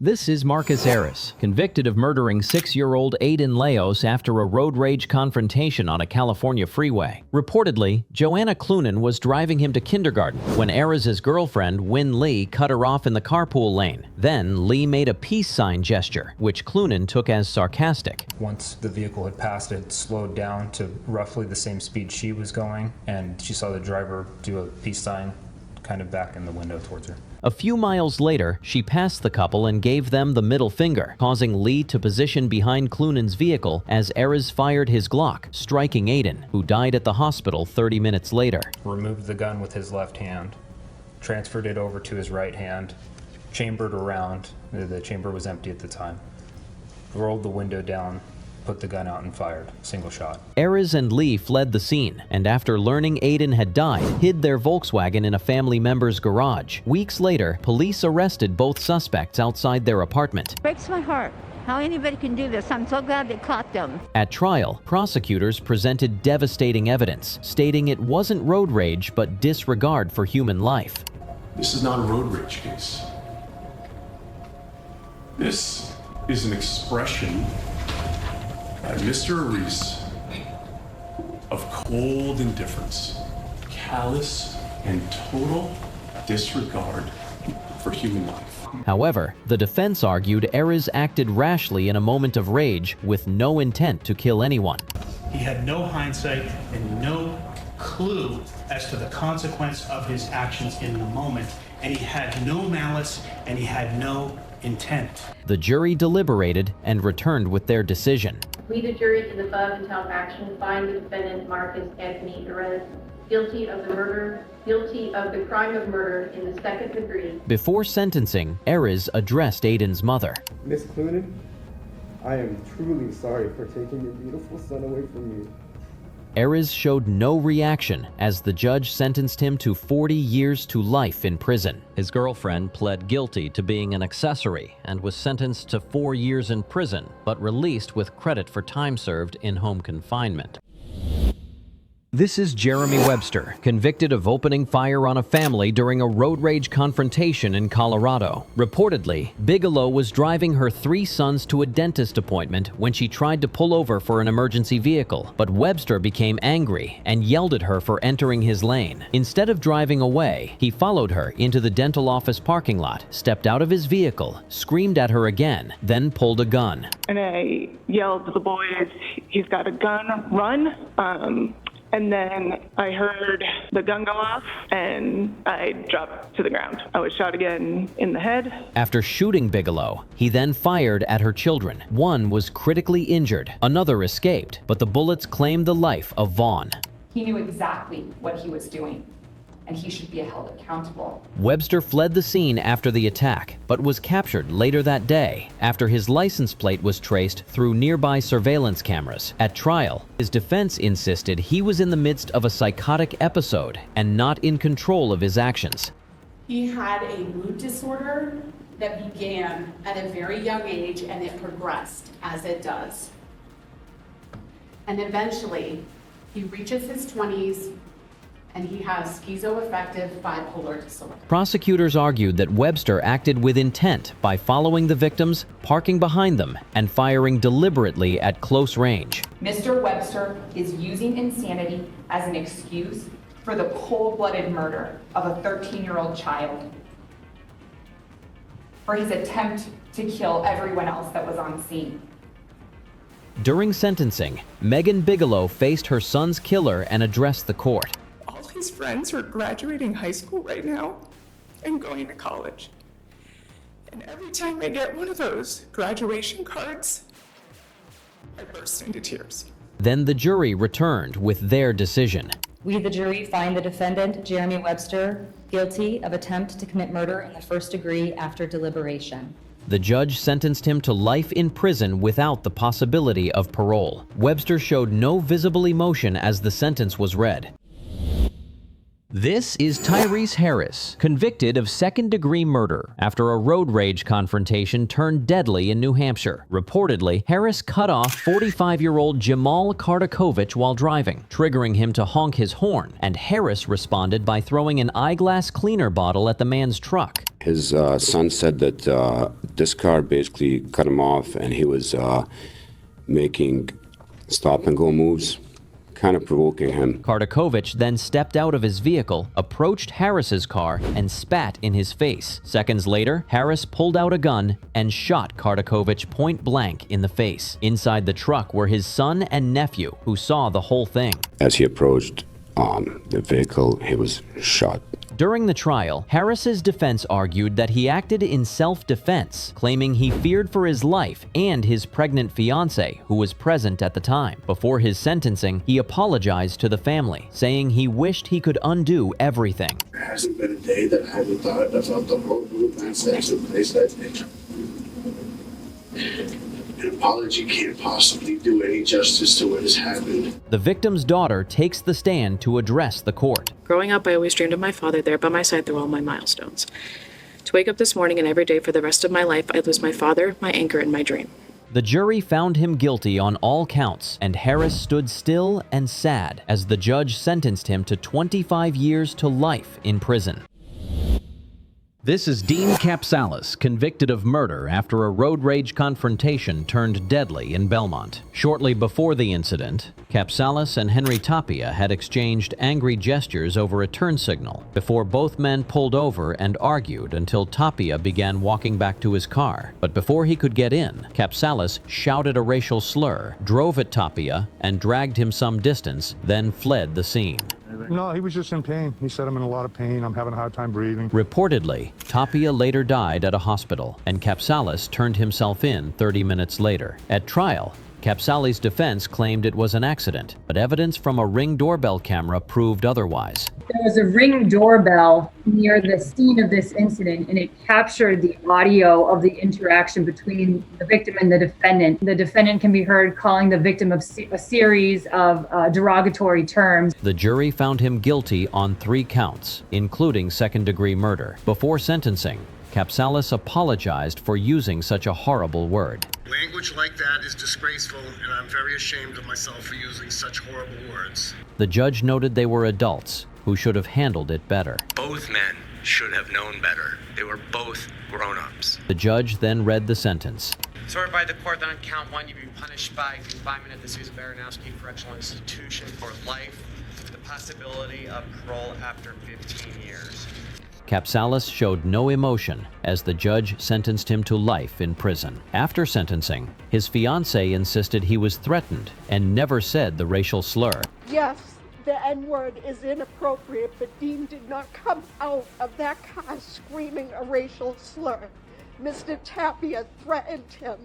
This is Marcus Harris, convicted of murdering 6-year-old Aiden Leos after a road rage confrontation on a California freeway. Reportedly, Joanna Clunan was driving him to kindergarten when Ariz's girlfriend, Win Lee, cut her off in the carpool lane. Then, Lee made a peace sign gesture, which Clunan took as sarcastic. Once the vehicle had passed, it slowed down to roughly the same speed she was going, and she saw the driver do a peace sign kind of back in the window towards her. A few miles later, she passed the couple and gave them the middle finger, causing Lee to position behind Clunan's vehicle as Ariz fired his Glock, striking Aiden, who died at the hospital 30 minutes later. Removed the gun with his left hand, transferred it over to his right hand, chambered around, the chamber was empty at the time, rolled the window down, put the gun out and fired, single shot. Ariz and Lee fled the scene, and after learning Aiden had died, hid their Volkswagen in a family member's garage. Weeks later, police arrested both suspects outside their apartment. Breaks my heart how anybody can do this. I'm so glad they caught them. At trial, prosecutors presented devastating evidence, stating it wasn't road rage but disregard for human life. This is not a road rage case. This is an expression by Mr. Ariz of cold indifference, callous and total disregard for human life. However, the defense argued Ariz acted rashly in a moment of rage with no intent to kill anyone. He had no hindsight and no clue as to the consequence of his actions in the moment, and he had no malice and he had no intent. The jury deliberated and returned with their decision. We, the jury, in the above entitled action, find the defendant Marcus Anthony Ariz guilty of the murder, guilty of the crime of murder in the second degree. Before sentencing, Ariz addressed Aiden's mother. Miss Clunan, I am truly sorry for taking your beautiful son away from you. Ariz showed no reaction as the judge sentenced him to 40 years to life in prison. His girlfriend pled guilty to being an accessory and was sentenced to 4 years in prison, but released with credit for time served in home confinement. This is Jeremy Webster, convicted of opening fire on a family during a road rage confrontation in Colorado. Reportedly, Bigelow was driving her 3 sons to a dentist appointment when she tried to pull over for an emergency vehicle, but Webster became angry and yelled at her for entering his lane. Instead of driving away, he followed her into the dental office parking lot, stepped out of his vehicle, screamed at her again, then pulled a gun. And I yelled to the boys, "He's got a gun, run." And then I heard the gun go off and I dropped to the ground. I was shot again in the head. After shooting Bigelow, he then fired at her children. One was critically injured, another escaped, but the bullets claimed the life of Vaughn. He knew exactly what he was doing, and he should be held accountable. Webster fled the scene after the attack, but was captured later that day after his license plate was traced through nearby surveillance cameras. At trial, his defense insisted he was in the midst of a psychotic episode and not in control of his actions. He had a mood disorder that began at a very young age and it progressed as it does. And eventually, he reaches his 20s and he has schizoaffective bipolar disorder. Prosecutors argued that Webster acted with intent by following the victims, parking behind them, and firing deliberately at close range. Mr. Webster is using insanity as an excuse for the cold-blooded murder of a 13-year-old child, for his attempt to kill everyone else that was on scene. During sentencing, Megan Bigelow faced her son's killer and addressed the court. His friends are graduating high school right now and going to college. And every time I get one of those graduation cards, I burst into tears. Then the jury returned with their decision. We, the jury, find the defendant, Jeremy Webster, guilty of attempt to commit murder in the first degree after deliberation. The judge sentenced him to life in prison without the possibility of parole. Webster showed no visible emotion as the sentence was read. This is Tyrese Harris, convicted of second-degree murder after a road rage confrontation turned deadly in New Hampshire. Reportedly, Harris cut off 45-year-old Jamal Kardakovich while driving, triggering him to honk his horn, and Harris responded by throwing an eyeglass cleaner bottle at the man's truck. His son said that this car basically cut him off and he was making stop-and-go moves, kind of provoking him. Kardakovich then stepped out of his vehicle, approached Harris's car, and spat in his face. Seconds later, Harris pulled out a gun and shot Kardakovich point blank in the face. Inside the truck were his son and nephew, who saw the whole thing. As he approached the vehicle, he was shot. During the trial, Harris's defense argued that he acted in self-defense, claiming he feared for his life and his pregnant fiancée, who was present at the time. Before his sentencing, he apologized to the family, saying he wished he could undo everything. There hasn't been a day that I haven't thought about the whole group that's in place that day. An apology can't possibly do any justice to what has happened. The victim's daughter takes the stand to address the court. Growing up, I always dreamed of my father there by my side through all my milestones. To wake up this morning and every day for the rest of my life, I'd lose my father, my anchor, and my dream. The jury found him guilty on all counts, and Harris stood still and sad as the judge sentenced him to 25 years to life in prison. This is Dean Capsalis, convicted of murder after a road rage confrontation turned deadly in Belmont. Shortly before the incident, Capsalis and Henry Tapia had exchanged angry gestures over a turn signal before both men pulled over and argued until Tapia began walking back to his car. But before he could get in, Capsalis shouted a racial slur, drove at Tapia, and dragged him some distance, then fled the scene. No, he was just in pain. He said, I'm in a lot of pain. I'm having a hard time breathing. Reportedly, Tapia later died at a hospital, and Capsalis turned himself in 30 minutes later. At trial, Capsalis' defense claimed it was an accident, but evidence from a Ring doorbell camera proved otherwise. There was a Ring doorbell near the scene of this incident, and it captured the audio of the interaction between the victim and the defendant. The defendant can be heard calling the victim a series of derogatory terms. The jury found him guilty on 3 counts, including second-degree murder. Before sentencing, Capsalis apologized for using such a horrible word. Language like that is disgraceful, and I'm very ashamed of myself for using such horrible words. The judge noted they were adults who should have handled it better. Both men should have known better. They were both grown-ups. The judge then read the sentence. Sorted by the court that on count 1, you've been punished by confinement at the Susan Baranowski Correctional Institution for life, with the possibility of parole after 15 years. Capsalis showed no emotion as the judge sentenced him to life in prison. After sentencing, his fiancée insisted he was threatened and never said the racial slur. Yes, the N-word is inappropriate, but Dean did not come out of that car screaming a racial slur. Mr. Tapia threatened him.